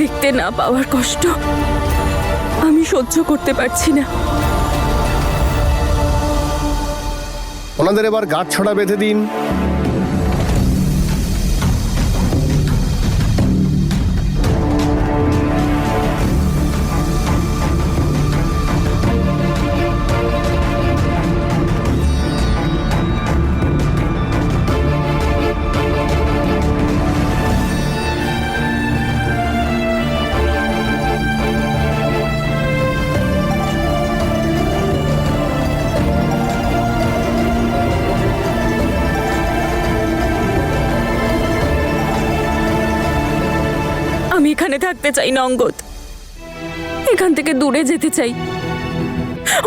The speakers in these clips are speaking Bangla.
দেখতে না পাওয়ার কষ্ট আমি সহ্য করতে পারছি না। ওনাদের এবার গাঁটছড়া বেঁধে দিন। আমি এখানে থাকতে চাই না অঙ্গদ, এখান থেকে দূরে যেতে চাই,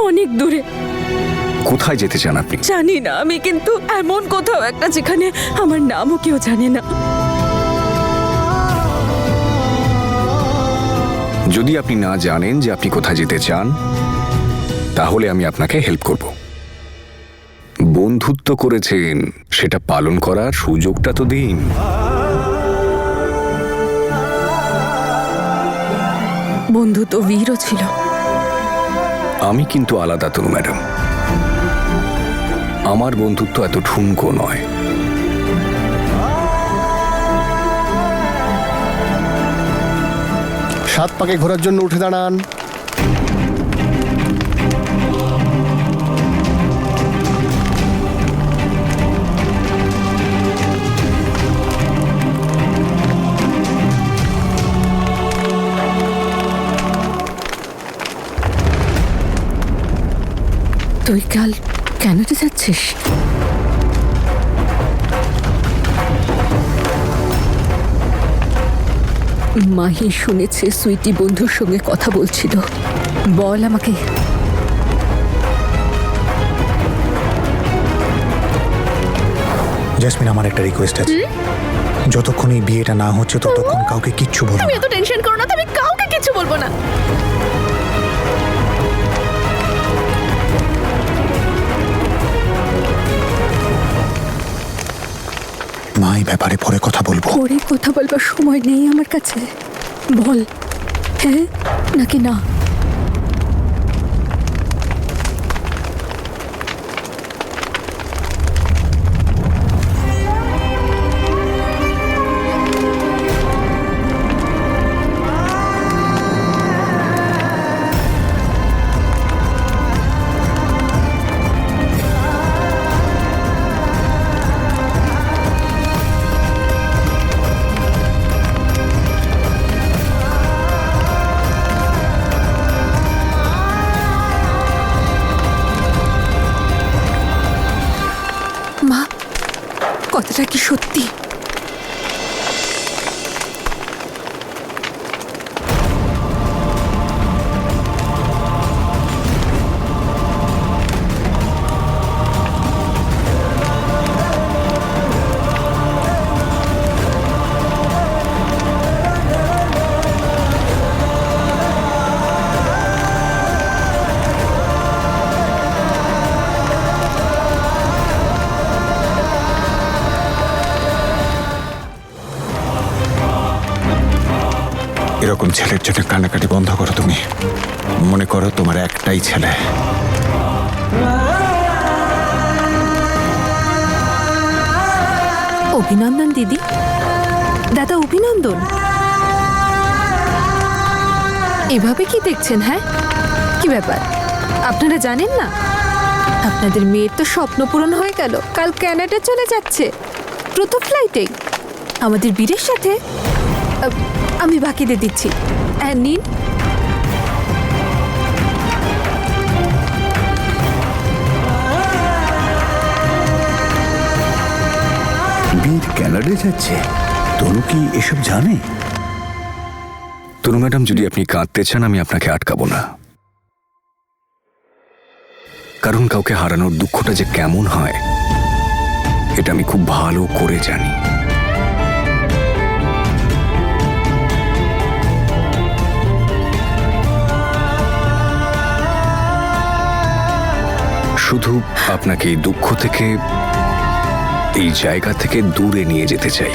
অনেক দূরে। কোথায় যেতে চান আপনি? জানি না আমি, কিন্তু এমন কোথাও একটা যেখানে আমার নামও কেউ জানে না। যদি আপনি না জানেন যে আপনি কোথায় যেতে চান, তাহলে আমি আপনাকে হেল্প করব। বন্ধুত্ব করেছেন, সেটা পালন করার সুযোগটা তো দিন। বন্ধু তো বীরও ছিল। আমি কিন্তু আলাদা তনু ম্যাডাম, আমার বন্ধুত্ব এত ঠুনকো নয়। সাত পাকে ঘোরার জন্য উঠে দাঁড়ান। তুই কাল ক্যানাডা যাচ্ছিস? মাহি শুনেছে সুইটি বন্ধুর সঙ্গে কথা বলছিল। বল আমাকে। জেসমিন, আমার একটা রিকোয়েস্ট আছে। যতক্ষণ এই বিয়েটা না হচ্ছে ততক্ষণ কাউকে কিচ্ছু বলবো তুমি না। এত টেনশন করো না, তুমি কাউকে কিছু বলবো না। মা, এই ব্যাপারে পরে কথা বলবো। পরে কথা বলবার সময় নেই আমার কাছে। বল হ্যাঁ নাকি না। মা, কথাটা কি সত্যি? এরকম ছেলের জন্য কান্নাকাটি বন্ধ করো। তুমি মনে করো তোমার একটাই ছেলে। অভিনন্দন দিদি, দাদা অভিনন্দন। এভাবে কি দেখছেন? হ্যাঁ, কি ব্যাপার? আপনারা জানেন না আপনাদের মেয়ের তো স্বপ্ন পূরণ হয়ে গেল, কাল ক্যানাডা চলে যাচ্ছে প্রথম ফ্লাইটে আমাদের বীরের সাথে। আমি বাকিদের দিচ্ছি, নিন। বীর ক্যানাডা যাচ্ছে? তনু কি এসব জানে? তনু ম্যাডাম, যদি আপনি কাঁদতে চান আমি আপনাকে আটকাবো না, কারণ কাউকে হারানোর দুঃখটা যে কেমন হয় এটা আমি খুব ভালো করে জানি। শুধু আপনাকে এই দুঃখ থেকে, এই জায়গা থেকে দূরে নিয়ে যেতে চাই।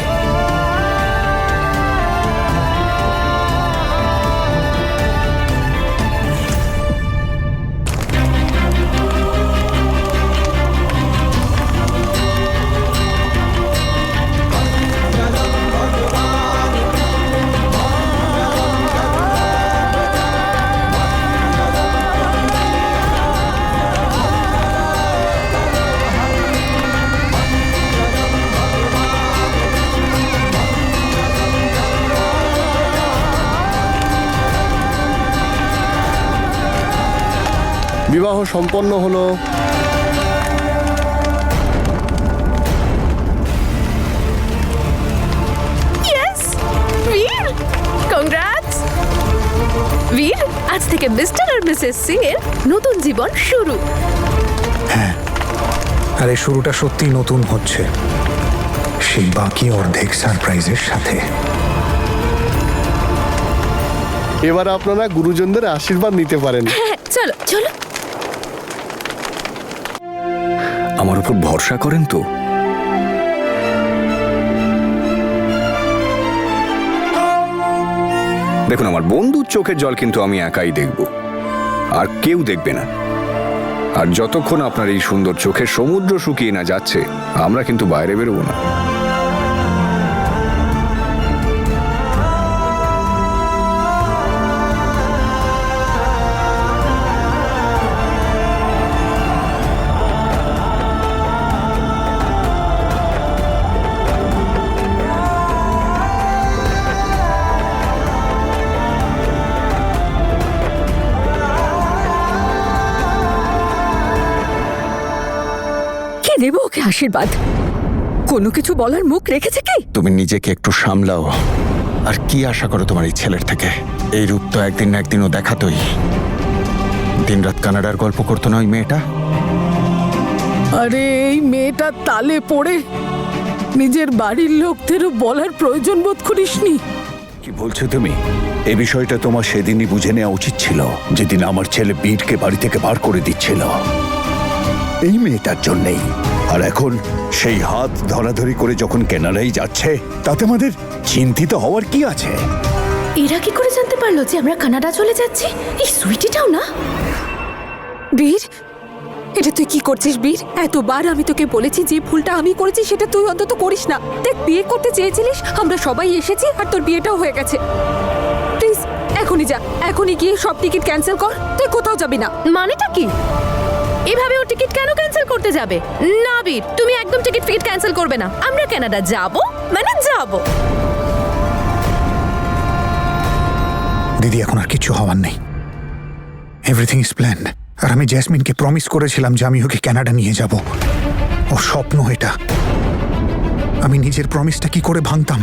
বিবাহ সম্পন্ন হলো। ইয়েস বীর, কংগ্রাটস বীর। আজ থেকে মিস্টার আর মিসেস সিং এর নতুন জীবন শুরু। আর এই শুরুটা সত্যিই নতুন হচ্ছে, সেই বাকি অর্ধেক সারপ্রাইজের সাথে। এবার আপনারা গুরুজনদের আশীর্বাদ নিতে পারেন। হ্যাঁ, চলো চলো। আমার উপর ভরসা করেন তো? দেখুন, আমার বন্ধুর চোখের জল কিন্তু আমি একাই দেখব, আর কেউ দেখবে না। আর যতক্ষণ আপনার এই সুন্দর চোখের সমুদ্র শুকিয়ে না যাচ্ছে, আমরা কিন্তু বাইরে বেরোবো না। কে দেব ওকে আশীর্বাদ? কোনো কিছু বলার মুখ রেখেছে কি? তুমি নিজেকে একটু সামলাও। আর কি আশা করো তোমার এই ছেলের থেকে? এই রূপ তো একদিন না একদিনও দেখাতোই। দিনরাত কানাডার গল্প করতো না ওই মেয়েটা? আরে এই মেয়েটার তালে পড়ে নিজের বাড়ির লোকদেরও বলার প্রয়োজন বোধ করিসনি? কি বলছো তুমি? এই বিষয়টা তোমার সেদিনই বুঝে নেওয়া উচিত ছিল, যেদিন আমার ছেলে বীরকে বাড়ি থেকে বার করে দিচ্ছিল এই মেয়েটার জন্যেই। আর এখন সেই হাত ধরাধরি করে যখন কেনাডায় যাচ্ছে, তাতে আমাদের চিন্তিত হওয়ার কি আছে? এরা কি করে জানতে পারলো যে আমরা কানাডা চলে যাচ্ছি? এই সুইটিটাও না। বীর, এটা তুই কি করছিস বীর? এতবার আমি তোকে বলেছি যে ভুলটা আমি করেছি সেটা তুই অন্তত করিস না। দেখ, বিয়ে করতে চেয়েছিলিস, আমরা সবাই এসেছি, আর তোর বিয়েটাও হয়ে গেছে। প্লিজ এখনই যা, এখনই গিয়ে সব টিকিট ক্যান্সেল কর। তুই কোথাও যাবি না। মানেটা কি? এভাবে ও টিকিট কেন ক্যান্সেল করতে যাবে? না বীর, তুমি একদম টিকিট ক্যান্সেল করবে না। আমরা কানাডা যাব মানে যাব। দিদি, এখন আর কিছু হওয়ার নেই। Everything is planned. আর আমি জ্যাসমিনকে প্রমিস করেছিলাম যে আমি ওকে কানাডা নিয়ে যাব। ও স্বপ্ন এটা। আমি নিজের প্রমিসটা কি করে ভাঙতাম?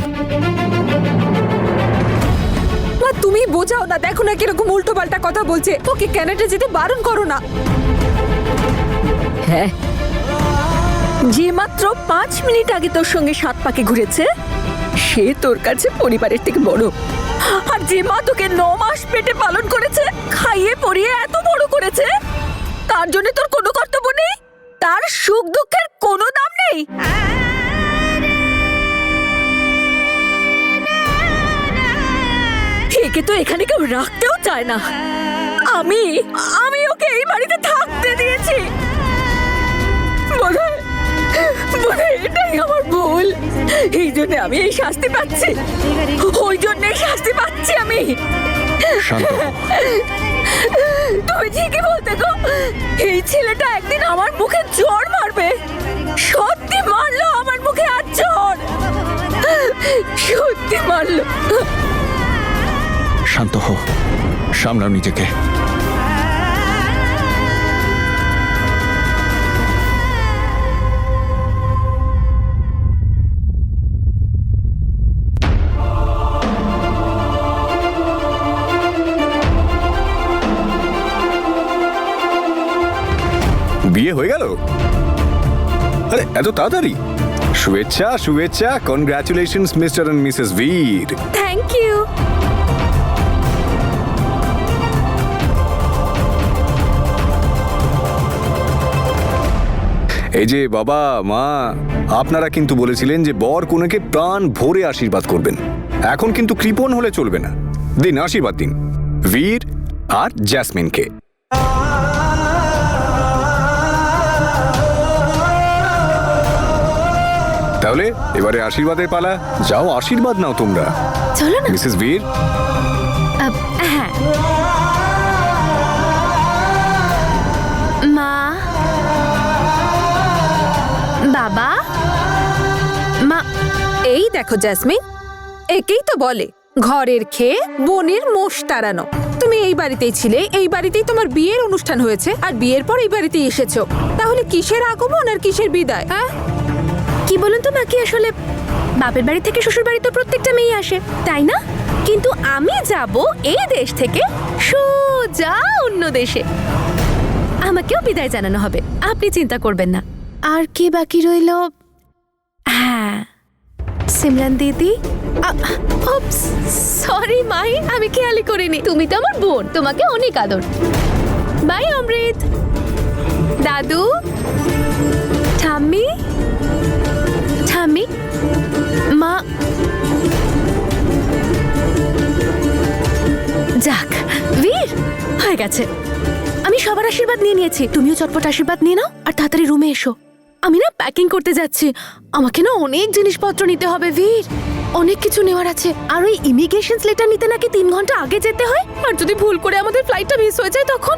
মা, তুমি বোঝাও না। দেখো না কিরকম উল্টো পাল্টা কথা বলছে। ওকে কানাডা যেতে বারণ করো না। হ্যাঁ, যে মাত্র 5 মিনিট আগে তোর সঙ্গে 7 পাকে ঘুরেছে, সে তোর কাছে পরিবারের থেকে বড়। আর যে মা তোকে 9 মাস পেটে পালন করেছে, খাইয়ে পরিয়ে এত বড় করেছে, তার জন্য তোর কোনো কর্তব্য নেই? তার সুখ দুঃখের কোনো দাম নেই? একে তো এখানে কেউ রাখতেও চায় না। আমি ওকে এই বাড়িতে থাকতে দিয়েছি। বোধহয় এটাই আমার ভুল। এই জন্য আমি এই শাস্তি পাচ্ছি। ওই জন্যই শাস্তি পাচ্ছি আমি। শান্ত হও। তুমি ঠিকই বলতে গো। এই ছেলেটা একদিন আমার মুখে জ্বর মারবে। সত্যি মারলো আমার মুখে আর জ্বর। সত্যি মারলো। শান্ত হও, সামলাও নিজেকে। বিয়ে হয়ে গেল? আরে এত তাড়াতাড়ি? শুভেচ্ছা শুভেচ্ছা, congratulations Mr and Mrs Bir. Thank you. এই যে বাবা মা, আপনারা কিন্তু বলেছিলেন যে বর কনেকে প্রাণ ভরে আশীর্বাদ করবেন। এখন কিন্তু কৃপণ হলে চলবে না। দিন আশীর্বাদ দিন বীর আর জ্যাসমিনকে। তাহলে এবারে আশীর্বাদের পালা। যাও আশীর্বাদ নাও তোমরা। চলো না। মিসেস বীর, হ্যাঁ। মা, বাবা, মা। এই দেখো জ্যাসমিন, একেই তো বলে ঘরের খেয়ে বনের মোষ তাড়ানো। তুই তুমি এই বাড়িতেই ছিলে, এই বাড়িতেই তোমার বিয়ের অনুষ্ঠান হয়েছে, আর বিয়ের পর এই বাড়িতেই এসেছো। তাহলে কিসের আগমন আর কিসের বিদায়? হ্যাঁ, কি বলুন তো মাকে, আসলে বাপের বাড়ি থেকে শ্বশুর বাড়ি তো প্রত্যেকটা মেয়ে আসে, তাই না? কিন্তু আমি যাব এই দেশ থেকে সোজা অন্য দেশে। আমাকেও বিদায় জানানো হবে, আপনি চিন্তা করবেন না। আর কি বাকি রইল? হ্যাঁ, সিমরান দিদি। সরি মাই, আমি খেয়ালই করিনি। তুমি তো আমার বোন, তোমাকে অনেক আদর। বাই অমৃত। দাদু, ঠাম্মি, ঠাম্মি, মা। যাক, বীর হয়ে গেছে। আমি সবার আশীর্বাদ নিয়ে নিয়েছি, তুমিও চটপট আশীর্বাদ নিয়ে নাও আর তাড়াতাড়ি রুমে এসো। আমি না প্যাকিং করতে যাচ্ছি, আমাকে না অনেক জিনিসপত্র নিতে হবে বীর, অনেক কিছু নেওয়ার আছে। আর ওই ইমিগ্রেশন লেটার নিতে নাকি 3 ঘন্টা আগে যেতে হয়, আর যদি ভুল করে আমাদের ফ্লাইটটা মিস হয়ে যায় তখন।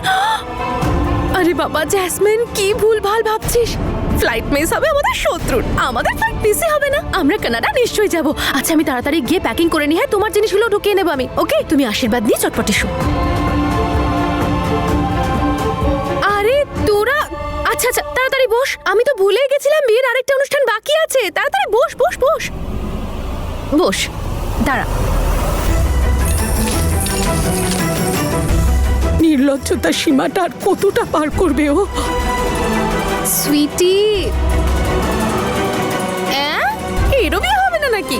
আরে বাবা জ্যাসমিন, কি ভুল ভাল ভাবছিস? ফ্লাইট মিস হবে আমাদের শত্রুর, আমাদের ফ্লাইট মিসই হবে না। আমরা কানাডা নিশ্চয়ই যাব। আচ্ছা, আমি তাড়াতাড়ি গিয়ে প্যাকিং করে নিয়ে তোমার জিনিসগুলো ঢুকিয়ে নেবো আমি। ওকে, তুমি আশীর্বাদ নিয়ে চটপট এসো। আরে তোরা, আচ্ছা আচ্ছা তাড়াতাড়ি বস। আমি তো ভুলেই গেছিলাম বিয়ের আরেকটা অনুষ্ঠান বাকি আছে। তাড়াতাড়ি বস বস বস বস। দাঁড়া। নির্লজ্জতার সীমাটা আর কতটা পার করবে ও? সুইটি, এরও বিয়ে হবে না নাকি?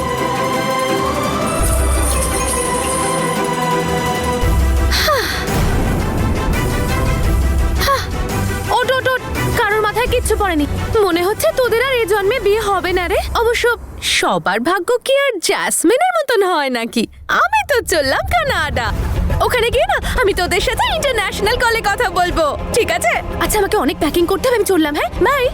ওট ওট ওট, কারোর মাথায় কিচ্ছু পড়েনি। মনে হচ্ছে তোদের আর এ জন্মে বিয়ে হবে না রে। অবশ্য সবার ভাগ্য কি আর জ্যাসমিনের মতন হয় নাকি? আমি তো চললাম কানাডা, ওখানে গিয়ে না আমি তোদের সাথে ইন্টারন্যাশনাল কলে কথা বলবো, ঠিক আছে? আচ্ছা, আমাকে অনেক প্যাকিং করতে হবে, আমি চললাম। হ্যাঁ, বাই।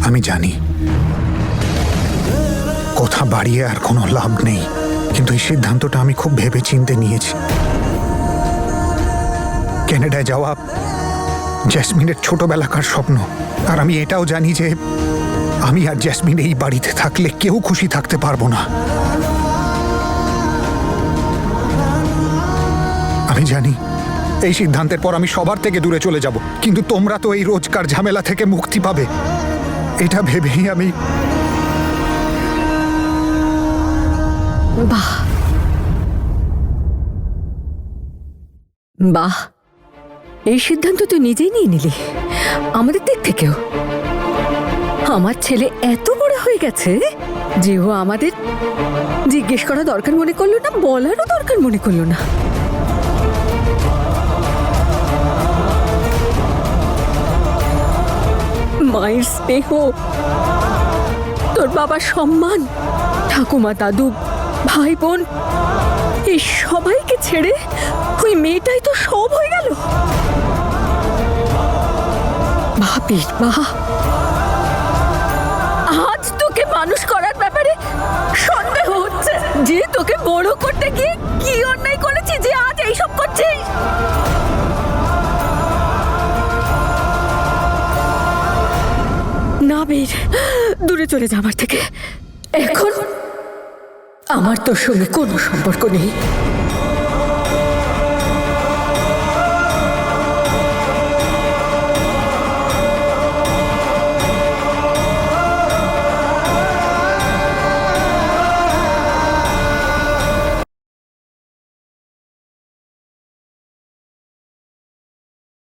আমি জানি কথা বাড়িয়ে আর কোনো লাভ নেই, কিন্তু এই সিদ্ধান্তটা আমি খুব ভেবে চিন্তে নিয়েছি। ক্যানাডায় যাওয়া জ্যাসমিনের ছোটবেলাকার স্বপ্ন, আর আমি এটাও জানি যে আমি আর জ্যাসমিন এই বাড়িতে থাকলে কেউ খুশি থাকতে পারবো না। আমি জানি এই সিদ্ধান্তের পর আমি সবার থেকে দূরে চলে যাব, কিন্তু তোমরা তো এই রোজকার ঝামেলা থেকে মুক্তি পাবে, এটা ভেবেই আমি। বাহ বাহ, এই সিদ্ধান্ত তুই নিজেই নিয়ে নিলি আমাদের দিক থেকেও। আমার ছেলে এত বড় হয়ে গেছে যে ও আমাদের জিজ্ঞেস করা দরকার মনে করলো না, বলারও দরকার মনে করলো না। মায়ের স্নেহ, তোর বাবার সম্মান, ঠাকুমা দাদু ভাই বোন, এই সবাইকে ছেড়ে ওই মেয়েটাই তো সব হয়ে গেল। ভাবি বাহ, আজ তোকে মানুষ করার ব্যাপারে সন্দেহ হচ্ছে যে তোকে বড় করতে গিয়ে কি অন্যায় করেছি যে আজ এইসব করছিস। না বীর, দূরে চলে যা আমার থেকে। এখন আমার তোর সঙ্গে কোনো সম্পর্ক নেই।